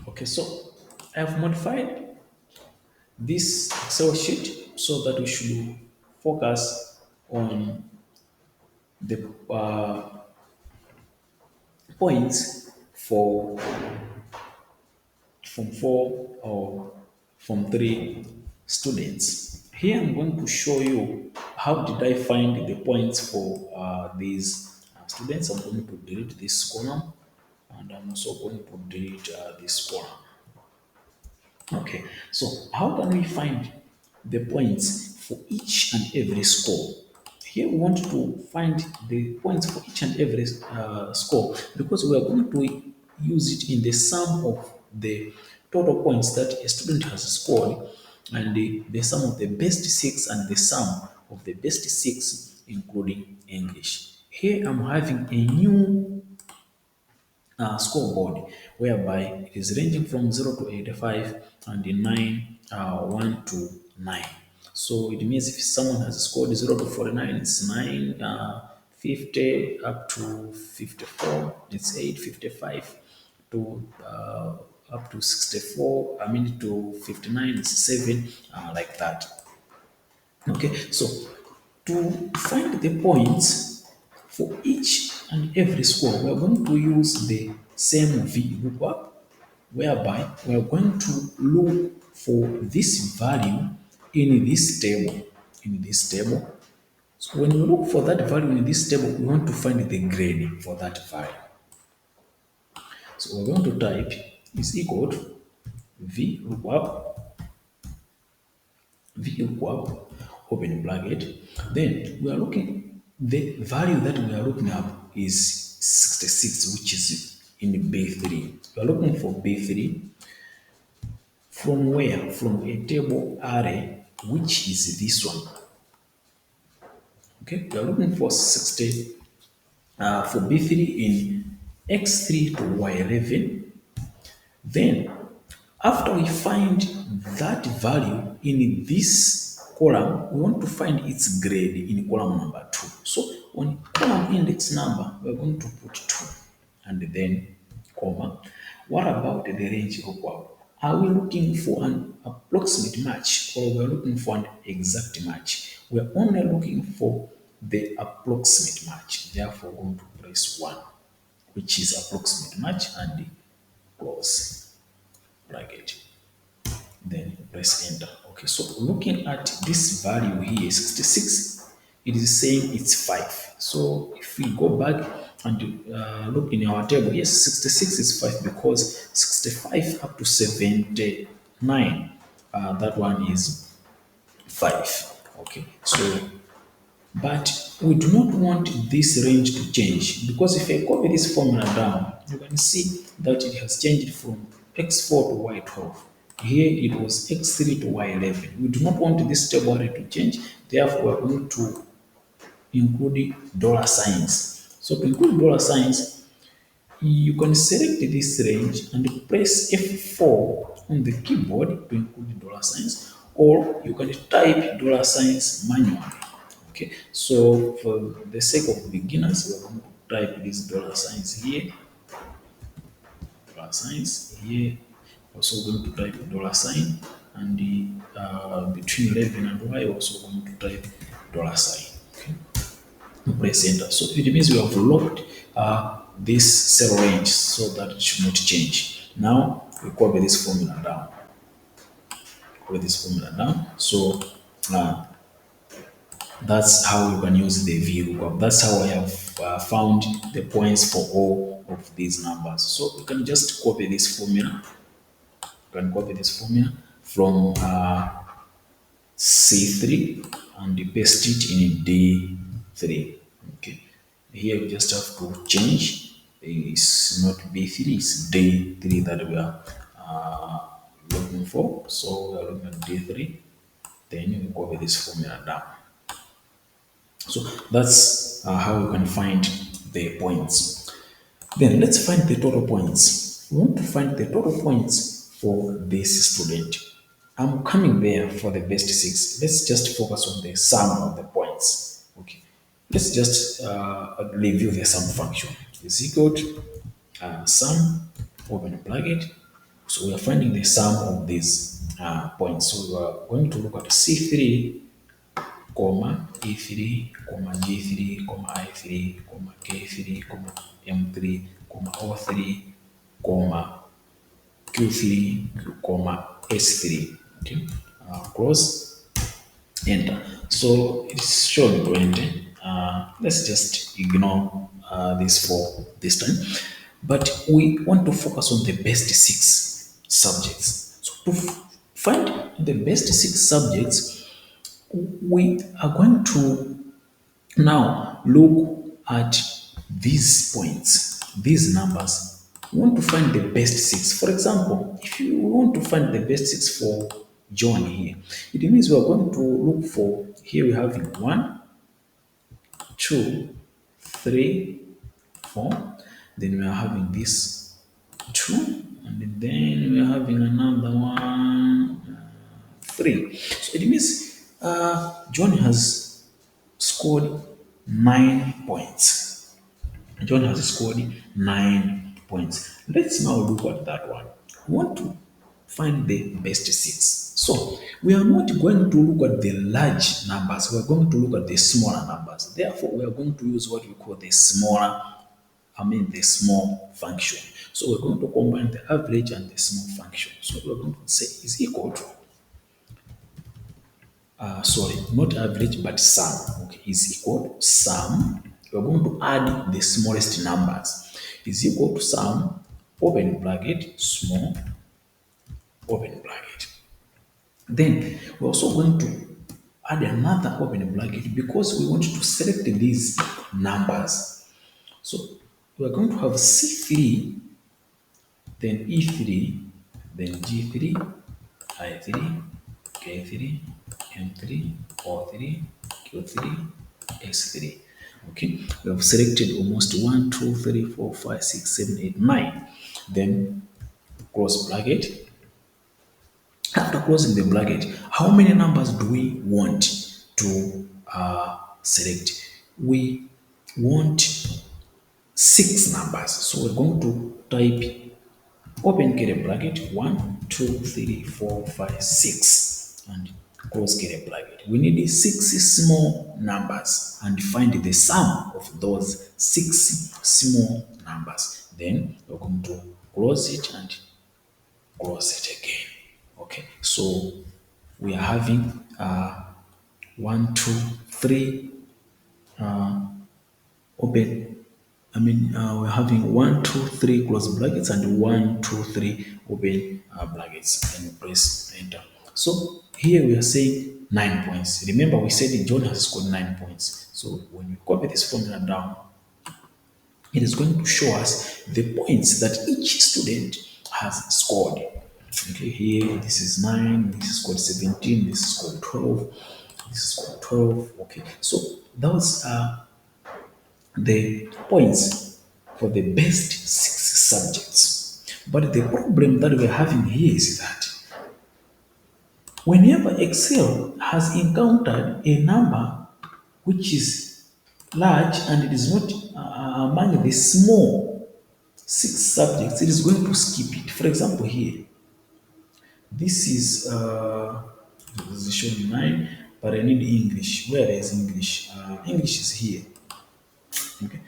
Okay, so I have modified this Excel sheet so that we should focus on the points for from four or from three students. Here I'm going to show you how did I find the points for these students. I'm going to delete this column and I'm also going to delete this column. Okay, so how can we find the points for each and every score? Here we want to find the points for each and every score because we are going to use it in the sum of the total points that a student has scored and the sum of the best six and the sum of the best six including English. Here I'm having a new scoreboard whereby it is ranging from 0 to 85 and the 9 1 to 9. So it means if someone has scored 0 to 49 it's 9 50 up to 54 it's 8 55 to up to 64 I mean to 59 it's 7 like that. Okay, so to find the points for each and every score, we are going to use the same VLOOKUP, whereby we are going to look for this value in this table. In this table. So when we look for that value in this table, we want to find the grade for that value. So we're going to type is equal to VLOOKUP VLOOKUP, open bracket. Then we are looking, the value that we are looking up is 66, which is in B3. We are looking for B3 from where? From a table array, which is this one. Okay, we are looking for 60 for B3 in X3 to Y11. Then, after we find that value in this column, we want to find its grade in column number 2. So on column index number, we're going to put 2 and then comma. What about the range required? Are we looking for an approximate match or we're looking for an exact match? We're only looking for the approximate match. Therefore, we're going to press 1, which is approximate match and close bracket, then press enter. Okay, so looking at this value here 66, it is saying it's 5. So if we go back and look in our table, yes, 66 is 5 because 65 up to 79, that one is 5. Okay, so but we do not want this range to change because if I copy this formula down, you can see that it has changed from x4 to y12. Here it was x3 to y11. We do not want this table array to change, therefore we are going to include dollar signs. So to include dollar signs, you can select this range and press F4 on the keyboard to include dollar signs, or you can type dollar signs manually. Okay, so for the sake of beginners, we're going to type these dollar signs here, dollar signs here. Also going to type dollar sign, and between 11 and y, also going to type dollar sign. Okay, press enter. So it means we have locked this cell range so that it should not change. Now we copy this formula down. Copy this formula down. So uh, that's how you can use the VLOOKUP. That's how I have found the points for all of these numbers. So you can just copy this formula. You can copy this formula from C3 and paste it in D3. Okay. Here we just have to change. It's not B3, it's D3 that we are looking for. So we are looking at D3. Then you copy this formula down. So that's how you can find the points. Then let's find the total points. We want to find the total points for this student. I'm coming there for the best six. Let's just focus on the sum of the points. Okay. Let's just review the sum function. Is equal to sum, open bracket, So we are finding the sum of these points. So we are going to look at C3, comma E3, comma G3, comma I3, comma K3, comma M3, comma O3, comma Q3, comma S3. Okay, close, enter. So it's shown 20. Let's just ignore this for this time. But we want to focus on the best six subjects. So to find the best six subjects, we are going to now look at these points, these numbers. We want to find the best six. For example, if you want to find the best six for John here, it means we are going to look for, here we have one, two, three, four. Then we are having this two, and then we are having another one, three. So it means John has scored 9 points. John has scored 9 points. Let's now look at that one. We want to find the best six. So we are not going to look at the large numbers, we are going to look at the smaller numbers. Therefore, we are going to use what we call the smaller, the small function. So we're going to combine the average and the small function. So we're going to say is equal to sorry, not average, but sum. Okay, is equal to sum. We're going to add the smallest numbers. Is equal to sum, open bracket, small, open bracket. Then we're also going to add another open bracket because we want to select these numbers. So we're going to have C3, then E3, then G3, I3, K3, M3, O3, Q3, S3. Okay, we have selected almost 1, 2, 3, 4, 5, 6, 7, 8, 9. Then close bracket. After closing the bracket, how many numbers do we want to select? We want 6 numbers. So we're going to type open curly bracket 1, 2, 3, 4, 5, 6, and close curly bracket. We need 6 small numbers and find the sum of those 6 small numbers. Then we're going to close it and close it again. Okay, so we are having 1, 2, 3 open. We're having 1, 2, 3 close brackets and 1, 2, 3 open brackets, and press enter. So here we are saying 9 points. Remember, we said John has scored 9 points. So when you copy this formula down, it is going to show us the points that each student has scored. Okay, here this is 9, this is scored 17, this is scored 12, this is scored 12. Okay, so those are the points for the best 6 subjects. But the problem that we're having here is that whenever Excel has encountered a number which is large and it is not among the small 6 subjects, it is going to skip it. For example, here, this is showing 9, but I need English. Where is English? English is here. Okay.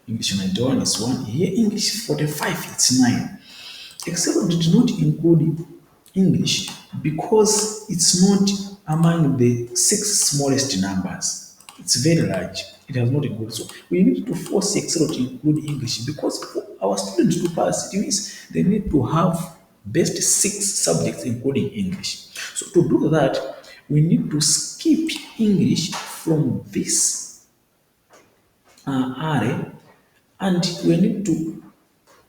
English 91 is 1. Here, English 45, it's 9. Excel did not include English because it's not among the 6 smallest numbers. It's very large. It has not included. So we need to force Excel to include English because for our students to pass, it means they need to have best 6 subjects including English. So to do that, we need to skip English from this array, and we need to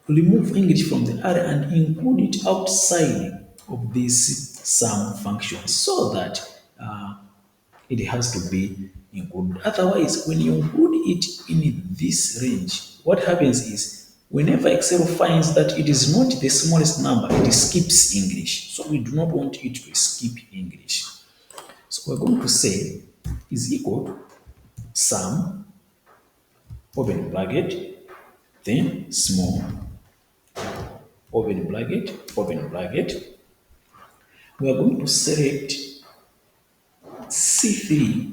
remove English from the array and include it outside of this sum function so that it has to be included. Otherwise, when you include it in this range, what happens is whenever Excel finds that it is not the smallest number, it skips English. So we do not want it to skip English. So we're going to say is equal to sum, open bracket, then small, open open bracket. We are going to select C3,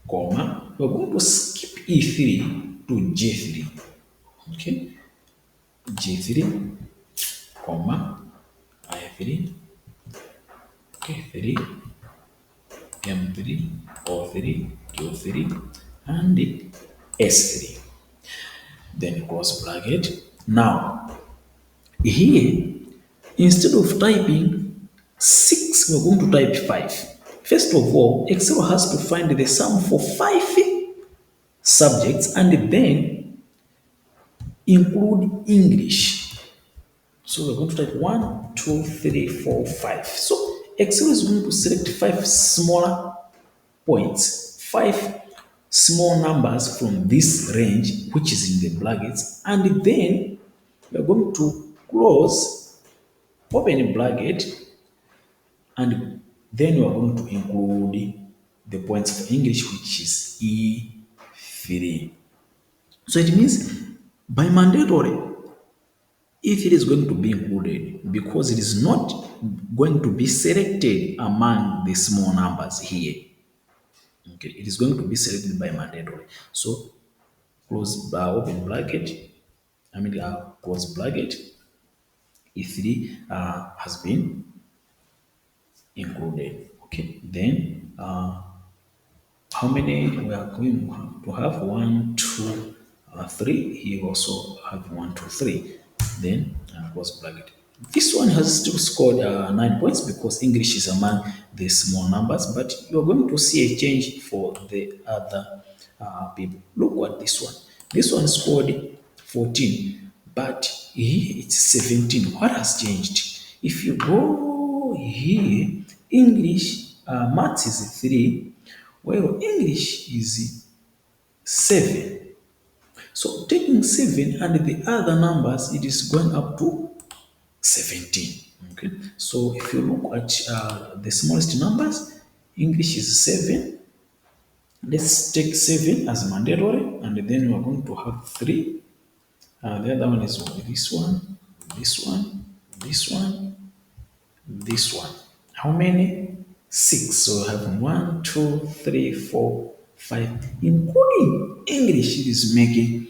comma. We are going to skip E3 to G3. Okay, G3, comma, I3, K3, M3, O3, Q3, and S3. Then close bracket. Now, here, instead of typing 6, we're going to type 5. First of all, Excel has to find the sum for 5 subjects and then include English. So we're going to type 1, 2, 3, 4, 5. So Excel is going to select 5 smaller points, 5 small numbers from this range, which is in the brackets, and then we're going to close, open bracket, and then we are going to include the points for English, which is E3. So it means by mandatory, E3 is going to be included because it is not going to be selected among the small numbers here. Okay, it is going to be selected by mandatory. So close open bracket, close bracket, E3 has been included. Okay, then how many we are going to have? 1, 2, 3. Here also have 1, 2, 3. Then close bracket. This one has still scored 9 points because English is among the small numbers, but you're going to see a change for the other people. Look at this one. This one scored 14, but here it's 17. What has changed? If you go here, English, maths is 3, well, English is 7. So taking 7 and the other numbers, it is going up to 17. Okay. So if you look at the smallest numbers, English is 7. Let's take 7 as mandatory, and then we are going to have 3. The other one is this one, this one, this one, this one. How many? 6. So we have 1, 2, 3, 4, 5, including English, it is making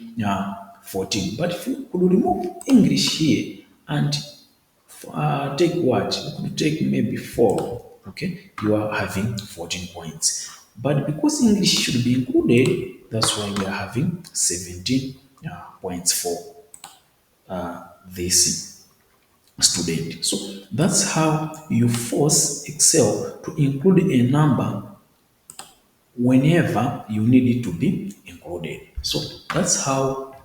14. But if you could remove English here and take what? You could take maybe 4. Okay, you are having 14 points. But because English should be included, that's why we are having 17 points for this student. So that's how you force Excel to include a number whenever you need it to be included. So that's how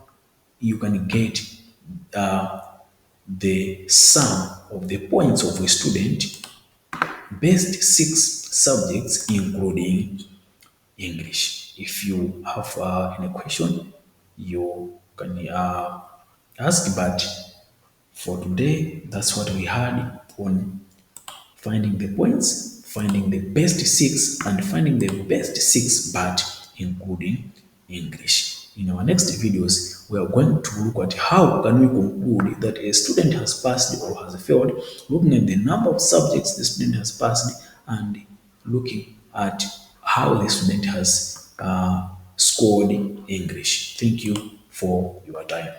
you can get the sum of the points of a student based 6 subjects including English. If you have any question, you can ask, but for today, that's what we had on finding the points, finding the best 6, and finding the best 6 but including English. In our next videos, we are going to look at how can we conclude that a student has passed or has failed, looking at the number of subjects the student has passed and looking at how the student has scored English. Thank you for your time.